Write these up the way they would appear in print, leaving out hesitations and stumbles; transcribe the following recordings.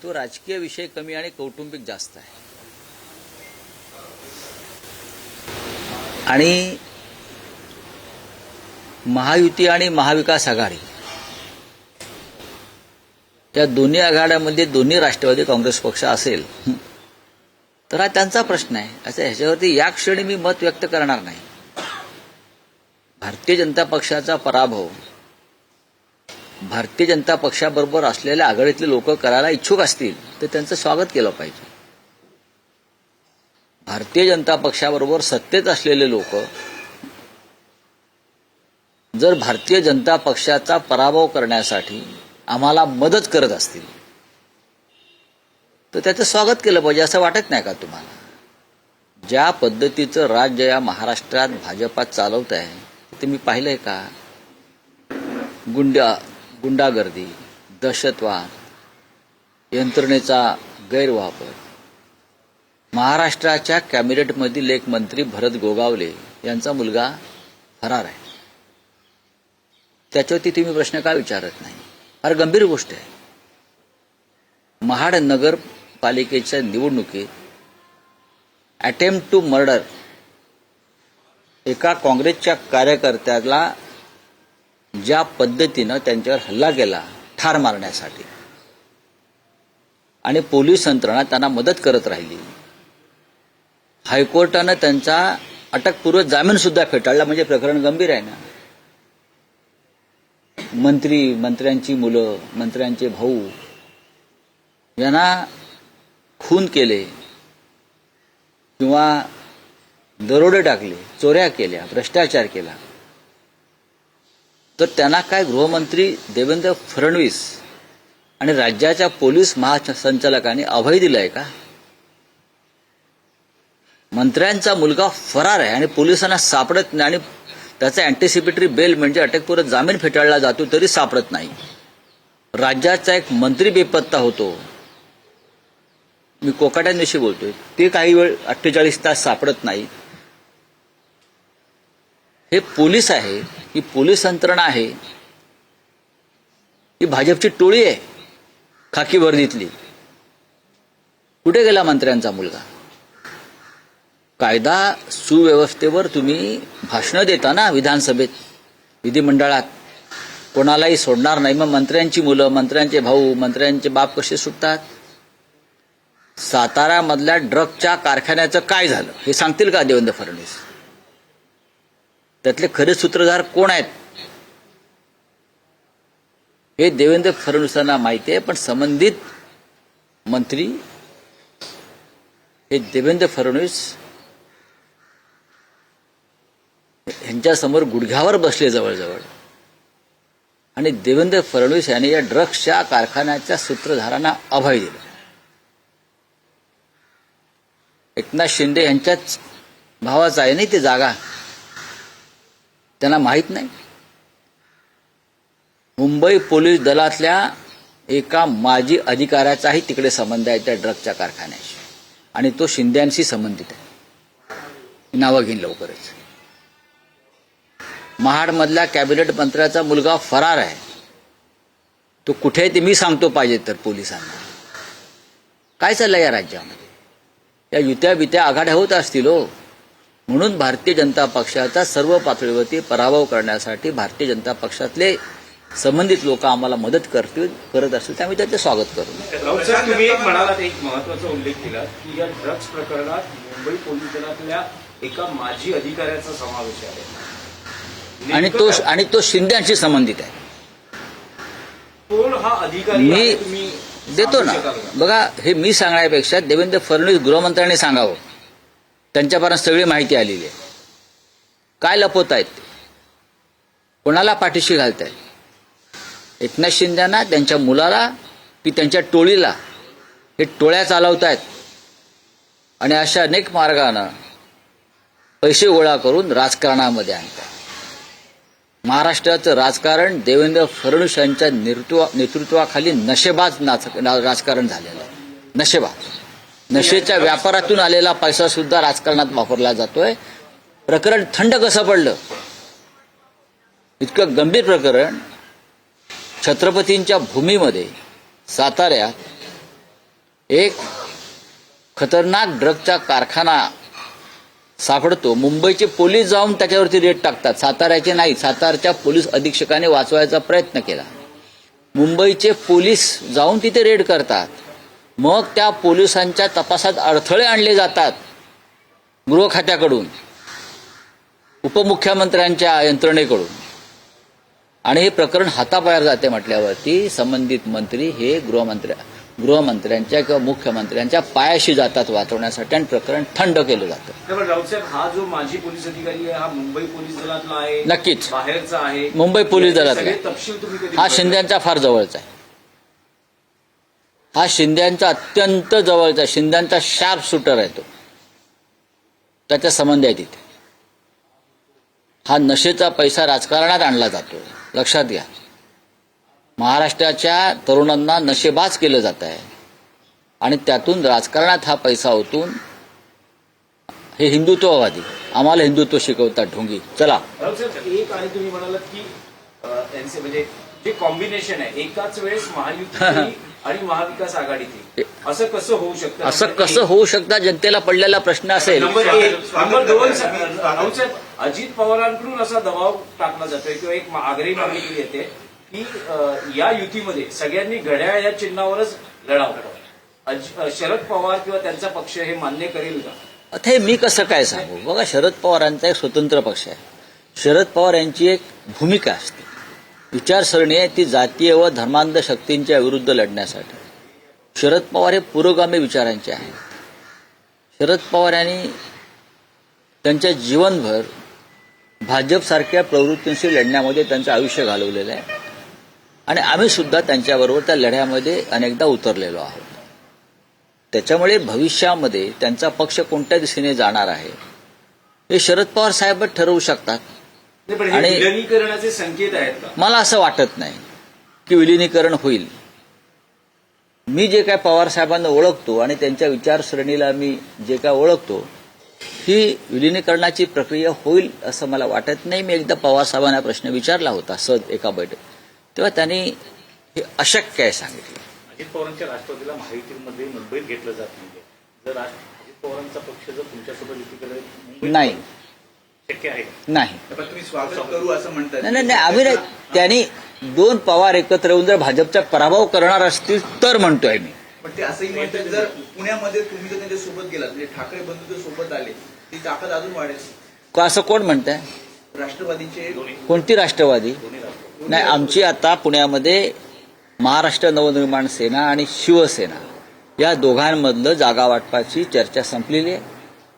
तो राजकीय विषय कमी आणि कौटुंबिक जास्त आहे. आणि महायुती आणि महाविकास आघाडी या दोन्ही आघाड्यामध्ये दोन्ही राष्ट्रवादी काँग्रेस पक्ष असेल तर हा त्यांचा प्रश्न आहे. असं ह्याच्यावरती या क्षणी मी मत व्यक्त करणार नाही. भारतीय जनता पक्षाचा पराभव भारतीय जनता पक्षाबरोबर असलेल्या आघाडीतले लोक करायला इच्छुक असतील तर त्यांचं स्वागत केलं पाहिजे. भारतीय जनता पक्षाबरोबर सत्तेत असलेले लोक जर भारतीय जनता पक्षाचा पराभव करण्यासाठी आम्हाला मदत करत असतील तर त्याचं स्वागत केलं पाहिजे. असं वाटत नाही का तुम्हाला? ज्या पद्धतीचं राज्य या महाराष्ट्रात भाजपा चालवत आहे ते मी पाहिलंय का? गुंडागर्दी, दहशतवाद, यंत्रणेचा गैरवापर. महाराष्ट्राच्या कॅबिनेटमधील एक मंत्री भरत गोगावले यांचा मुलगा फरार आहे. त्याच्यावरती तुम्ही प्रश्न का विचारत नाही? फार गंभीर गोष्ट आहे. महाड नगरपालिकेच्या निवडणुकीत अटेम्प्ट टू मर्डर एका काँग्रेसच्या कार्यकर्त्याला ज्या पद्धतीनं त्यांच्यावर हल्ला केला ठार मारण्यासाठी आणि पोलीस यंत्रणा त्यांना मदत करत राहिली. हायकोर्टानं त्यांचा अटकपूर्व जामीन सुद्धा फेटाळला. म्हणजे प्रकरण गंभीर आहे ना. मंत्र्यांची मुलं, मंत्र्यांचे भाऊ यांना खून केले किंवा दरोडे टाकले, चोऱ्या केल्या, भ्रष्टाचार केला तर त्यांना काय गृहमंत्री देवेंद्र फडणवीस आणि राज्याच्या पोलीस महासंचालकांनी अभय दिलंय का? मंत्र्यांचा मुलगा फरार आहे आणि पोलिसांना सापडत नाही आणि त्याचा अँटिसिपेटरी बेल म्हणजे अटकपूर्व जामीन फेटाळला जातो तरी सापडत नाही. राज्याचा एक मंत्री बेपत्ता होतो. मी कोकाट्यांविषयी बोलतोय. ते काही वेळ 48 तास सापडत नाही. हे पोलीस आहे, ही पोलीस यंत्रणा आहे, ही भाजपची टोळी आहे खाकी वर्दीतली. कुठे गेला मंत्र्यांचा मुलगा? कायदा सुव्यवस्थेवर तुम्ही भाषणं देता ना विधानसभेत, विधिमंडळात. कोणालाही सोडणार नाही. मग मंत्र्यांची मुलं, मंत्र्यांचे भाऊ, मंत्र्यांचे बाप कसे सुटतात? साताऱ्यामधल्या ड्रगच्या कारखान्याचं काय झालं हे सांगतील का देवेंद्र फडणवीस? त्यातले खरे सूत्रधार कोण आहेत हे देवेंद्र फडणवीसांना माहिती आहे. पण संबंधित मंत्री हे देवेंद्र फडणवीस यांच्यासमोर गुडघ्यावर बसले जवळजवळ. आणि देवेंद्र फडणवीस यांनी या ड्रग्सच्या कारखान्याच्या सूत्रधारांना अभय दिलं. एकनाथ शिंदे यांच्याच भावाचा आहे नाही ते जागा, त्यांना माहित नाही. मुंबई पोलीस दलातल्या एका माजी अधिकाऱ्याचाही तिकडे संबंध आहे त्या ड्रग्सच्या कारखान्याशी आणि तो शिंद्यांशी संबंधित आहे. नावं घेईन लवकरच. महाडमधल्या कॅबिनेट मंत्र्याचा मुलगा फरार आहे. तो कुठे आहे ते मी सांगतो पाहिजे तर पोलिसांना. काय चाललंय या राज्यामध्ये? या युत्या बित्या आघाड्या होत असतील हो. म्हणून भारतीय जनता पक्षाचा सर्व पातळीवरती पराभव करण्यासाठी भारतीय जनता पक्षातले संबंधित लोक आम्हाला मदत करत असतील त्यामुळे त्याचे स्वागत करू. राऊत साहेब, तुम्ही एक म्हणालात, एक महत्वाचा उल्लेख केला की या ड्रग्ज प्रकरणात मुंबई पोलीस दलातल्या एका माजी अधिकाऱ्याचा समावेश आहे आणि तो शिंद्यांशी संबंधित आहे. कोण हा अधिकारी? मी तुम्ही देतो ना. बघा, हे मी सांगण्यापेक्षा देवेंद्र फडणवीस गृहमंत्र्यांनी सांगावं. त्यांच्यापर्यंत सगळी माहिती आलेली आहे. काय लपवत आहेत, कोणाला पाठीशी घालतायत? एकनाथ शिंदेना, त्यांच्या मुलाला की त्यांच्या टोळीला? हे टोळ्या चालवतायत आणि अशा अनेक मार्गानं पैसे गोळा करून राजकारणामध्ये आणतात. महाराष्ट्राचं राजकारण देवेंद्र फडणवीस यांच्या नेतृत्वाखाली नशेबाज राजकारण झालेलं आहे. नशेबाज. नशेच्या व्यापारातून आलेला पैसा सुद्धा राजकारणात वापरला जातोय. प्रकरण थंड कसं पडलं? इतकं गंभीर प्रकरण छत्रपतींच्या भूमीमध्ये साताऱ्यात एक खतरनाक ड्रगचा कारखाना सापडतो. मुंबईचे पोलीस जाऊन त्याच्यावरती रेड टाकतात. साताऱ्याचे नाही, सातारच्या पोलीस अधीक्षकाने वाचवायचा प्रयत्न केला. मुंबईचे पोलीस जाऊन तिथे रेड करतात. मग त्या पोलिसांच्या तपासात अडथळे आणले जातात गृह खात्याकडून, उपमुख्यमंत्र्यांच्या यंत्रणेकडून, आणि हे प्रकरण हाताबाहेर जाते म्हटल्यावरती संबंधित मंत्री हे गृहमंत्र्यांच्या किंवा मुख्यमंत्र्यांच्या पायाशी जातात वाचवण्यासाठी, आणि प्रकरण थंड केलं जातं. त्यामुळे राऊत साहेब, हा जो माजी पोलीस अधिकारी आहे हा मुंबई पोलीस दलातला आहे? नक्कीच बाहेरचा आहे? मुंबई पोलीस दलातला सगळे आहे. तपशील तुम्ही कधी हा शिंद्यांचा फार जवळचा आहे. हा शिंद्यांचा अत्यंत जवळचा, शिंद्यांचा शार्प शूटर आहे तो. त्याचा संबंध आहे तिथे. हा नशेचा पैसा राजकारणात आणला जातो, लक्षात घ्या. महाराष्ट्राच्या तरुणांना नशेबाज केलं जात आहे आणि त्यातून राजकारणात हा पैसा ओतून हे हिंदुत्ववादी आम्हाला हिंदुत्व शिकवतात ढोंगी. चला राऊत साहेब, एक आणि तुम्ही म्हणालात की त्यांचे म्हणजे जे कॉम्बिनेशन आहे एकाच वेळेस महायुती आणि महाविकास आघाडीतील, असं कसं होऊ शकतं? असं कसं होऊ शकतं? जनतेला पडलेला प्रश्न असेल. नंबर 1. नंबर 2, राऊत साहेब, अजित पवारांकडून असा दबाव टाकला जातोय किंवा एक आग्रही मागणी केली येते की या युतीमध्ये सगळ्यांनी घड्याळ या चिन्हावरच लढावं. शरद पवार किंवा त्यांचा पक्ष हे मान्य करेल का? आता हे मी कसं काय सांगू? बघा, शरद पवारांचा एक स्वतंत्र पक्ष आहे. शरद पवार यांची एक भूमिका असते, विचारसरणी आहे ती जातीय व धर्मांध शक्तींच्या विरुद्ध लढण्यासाठी. शरद पवार हे पुरोगामी विचारांचे आहेत. शरद पवार यांनी त्यांच्या जीवनभर भाजपसारख्या प्रवृत्तींशी लढण्यामध्ये त्यांचं आयुष्य घालवलेलं आहे आणि आम्ही सुद्धा त्यांच्याबरोबर त्या लढ्यामध्ये अनेकदा उतरलेलो आहोत. त्याच्यामुळे भविष्यामध्ये त्यांचा पक्ष कोणत्या दिशेने जाणार आहे हे शरद पवार साहेबच ठरवू शकतात. आणि विलिनीकरणाचे संकेत आहेत का? मला असं वाटत नाही की विलिनीकरण होईल. मी जे काय पवार साहेबांना ओळखतो आणि त्यांच्या विचारसरणीला मी जे काय ओळखतो, ही विलिनीकरणाची प्रक्रिया होईल असं मला वाटत नाही. मी एकदा पवार साहेबांना प्रश्न विचारला होता सहज एका बैठकीत, तेव्हा त्यांनी हे अशक्य आहे सांगितलं. अजित पवारांच्या राष्ट्रवादीला महायुतीमध्ये मुंबईत घेतलं जात नाही. जर अजित पवारांचा पक्ष जर तुमच्यासोबत युती करेल नाही, शक्य आहे? नाही, तुम्ही स्वागत करू असं म्हणतात. नाही, आम्ही नाही. त्यांनी 2 पवार एकत्र येऊन जर भाजपचा पराभव करणार असतील तर म्हणतोय मी. पण ते असंही म्हणतात जर पुण्यामध्ये तुम्ही जर त्यांच्या सोबत गेलात, म्हणजे ठाकरे बंधू जर सोबत आले, ती ताकद अजून वाढेल. असं कोण म्हणतंय? राष्ट्रवादीचे कोणती राष्ट्रवादी? नाही, आमची आता पुण्यामध्ये महाराष्ट्र नवनिर्माण सेना आणि शिवसेना या दोघांमधलं जागा वाटपाची चर्चा संपलेली आहे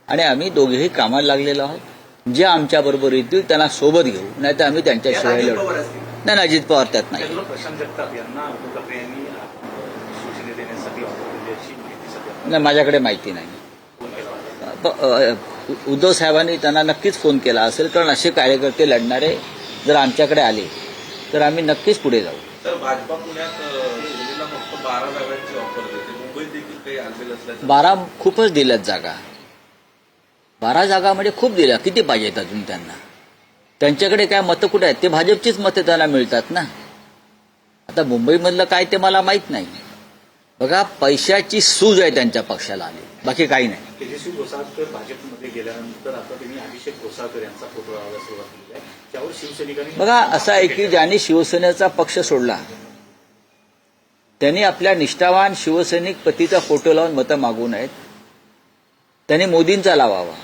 आणि आम्ही दोघेही कामाला लागलेलो आहोत. जे आमच्याबरोबर येतील त्यांना सोबत घेऊ, नाही तर आम्ही त्यांच्याशिवाय अजित लढू. पवार असतील. नाही, अजित पवार त्यात नाही. त्यातून प्रशांत जगताप यांना उद्धव ठाकरे यांनी सूचना देण्यासाठी ऑफर केली अशी माहिती सध्या नाही, माझ्याकडे माहिती नाही. उद्धव साहेबांनी त्यांना नक्कीच फोन केला असेल, कारण असे कार्यकर्ते लढणारे जर आमच्याकडे आले तर आम्ही नक्कीच पुढे जाऊ. तर भाजपा पुण्यात दिल्लीला फक्त 12 जागांची ऑफर देते, मुंबईत देखील काही आणलेलं असल्याचं. 12 खूपच दिल्यात जागा. 12 जागा म्हणजे खूप दिल्या. किती पाहिजेत अजून त्यांना? त्यांच्याकडे काय मतं कुठे आहेत? ते भाजपचीच मतं त्यांना मिळतात ना. आता मुंबईमधलं काय ते मला माहीत नाही. बघा, पैशाची सूज आहे त्यांच्या पक्षाला आली, बाकी काही नाही. तेजस्वी घोसाळकर भाजपमध्ये गेल्यानंतर आता त्यांनी अभिषेक घोसाळकर यांचा फोटो लावायला सुरुवात केली आहे. त्यावर शिवसैनिकांनी बघा, असं आहे की ज्यांनी शिवसेनेचा पक्ष सोडला त्यांनी आपल्या निष्ठावान शिवसैनिक पतीचा फोटो लावून मतं मागू नयेत. त्यांनी मोदींचा लावावा,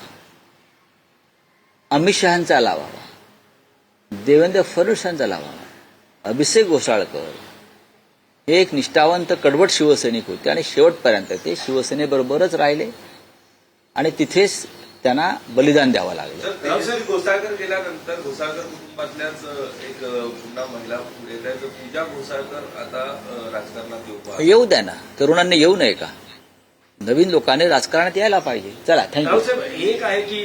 अमित शहांचा लावावा, देवेंद्र फडणवीसांचा लावावा. अभिषेक घोसाळकर हे एक निष्ठावंत कडवट शिवसैनिक होते आणि शेवटपर्यंत ते शिवसेनेबरोबरच राहिले आणि तिथेच त्यांना बलिदान द्यावं लागलं. तेजस्वी घोसाळकर गेल्यानंतर घोसाळकर कुटुंबातल्याच एक पुन्हा महिला पुढे येत आहे. तर पूजा घोसाळकर आता राजकारणात येऊ द्या ना, तरुणांनी येऊ नये का? नवीन लोकांनी राजकारणात यायला पाहिजे. चला, थँक्यू. राऊत साहेब, एक आहे की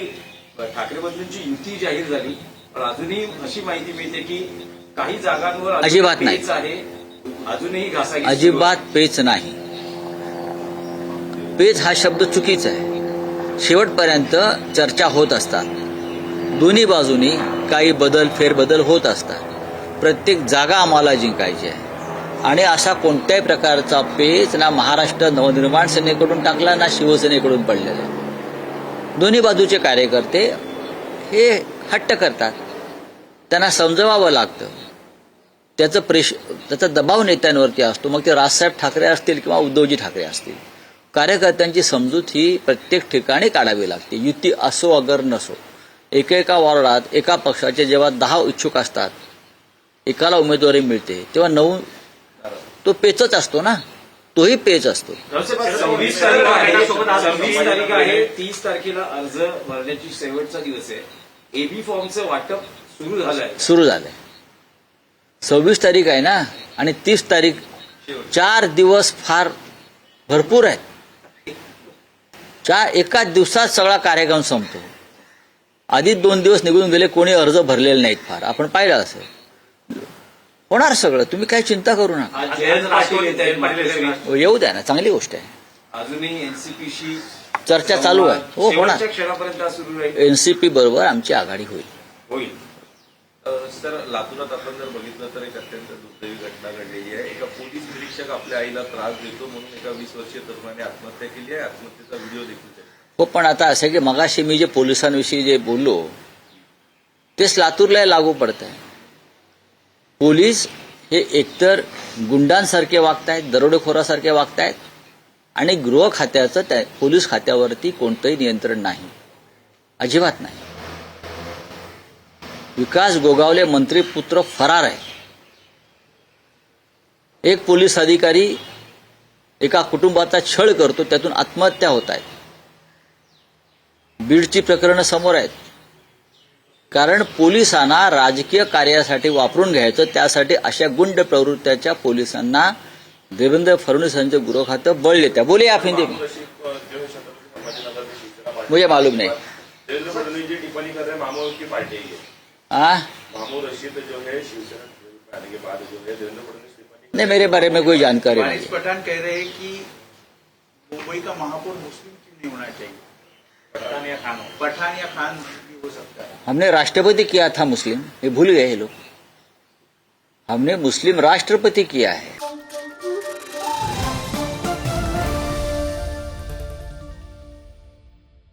ठाकरे बंधूंची युती जाहीर झाली, पण अजूनही अशी माहिती मिळते की काही जागांवर अजिबात नाही. पेच आहे, अजूनही घासाघीस अजिबात पेच नाही. पेच हा शब्द चुकीचा आहे. शेवटपर्यंत चर्चा होत असतात. दोन्ही बाजूनी काही बदल फेरबदल होत असतात. प्रत्येक जागा आम्हाला जिंकायची आहे आणि असा कोणत्याही प्रकारचा पेच ना महाराष्ट्र नवनिर्माण सेनेकडून टाकला ना शिवसेनेकडून पडलेला आहे. दोन्ही बाजूचे कार्यकर्ते हे हट्ट करतात, त्यांना समजवावं लागतं. त्याचा दबाव नेत्यांवरती असतो, मग ते राजसाहेब ठाकरे असतील किंवा उद्धवजी ठाकरे असतील. कार्यकर्त्यांची समजूत ही प्रत्येक ठिकाणी काढावी लागते. युती असो अगर नसो, एकेका वॉर्डात एका पक्षाचे जेव्हा 10 इच्छुक असतात, एकाला उमेदवारी मिळते, तेव्हा 9 तो पेचच असतो ना, तोही पेच असतो. 26 तारीख आहे, 26 तारीख आहे, 30 तारखेला अर्ज भरण्याची शेवटचा दिवस आहे. एबी फॉर्मचं वाटप सुरू झालंय. 26 तारीख आहे ना, आणि 30 तारीख, 4 दिवस फार भरपूर आहेत. एकाच दिवसात सगळा कार्यक्रम संपतो. आधीच 2 दिवस निघून गेले, कोणी अर्ज भरलेले नाहीत. फार आपण पाहिलं असेल. होणार सगळं, तुम्ही काही चिंता करू नका. आज जयंत पाटील येत आहेत मार्केटमध्ये. येऊ द्या ना, चांगली गोष्ट आहे. अजूनही एनसीपीशी चर्चा चालू आहे. हो, होणार. शेवटच्या क्षणापर्यंत सुरू राहील. एनसीपी बरोबर आमची आघाडी होईल. सर, लातूरात आपण जर बघितलं तर एक अत्यंत दुर्दैवी घटना घडलेली आहे. एका पोलीस निरीक्षक आपल्या आईला त्रास देतो म्हणून एका 20 वर्षीय तरुणाने आत्महत्या केली आहे. आत्महत्येचा व्हिडिओ देखील आहे. हो, पण आता असं की मगाशी मी जे पोलिसांविषयी जे बोललो तेच लातूरला लागू पडत आहे. पोलीस हे एकतर गुंडांसारखे वागतायत, दरोडेखोरासारखे वागतायत, आणि गृह खात्याचं पोलीस खात्यावरती कोणतंही नियंत्रण नाही, अजिबात नाही. विकास गोगावले मंत्रीपुत्र फरार आहे. एक पोलीस अधिकारी एका कुटुंबाचा छळ करतो, त्यातून आत्महत्या होत आहेत. बीडची प्रकरणं समोर आहेत. कारण पोलिसांना राजकीय कार्यासाठी वापरून घ्यायचं, त्यासाठी अशा गुंड प्रवृत्त्याच्या पोलिसांना देवेंद्र फडणवीस यांचं गृह खातं बळ देत्या. बोले आप हिंदी में, मुझे मालूम नहीं. देवेंद्र फडणवीस जी टिप्पणी कर रहे हैं, मामूद की पार्टी है. मामूद रशीद जो है शिवसेना आने के बाद जो है देवेंद्र फडणवीस टिप्पणी नहीं, मेरे बारे में कोई जानकारी वारिस नहीं. पठान कह रहे हैं कि मुंबई का महापौर मुस्लिम क्यों नहीं होना चाहिए? पठान या खान भी हो सकता है. हमने राष्ट्रपति किया था मुस्लिम, ये भूल गए ये लोग. हमने मुस्लिम राष्ट्रपति किया है.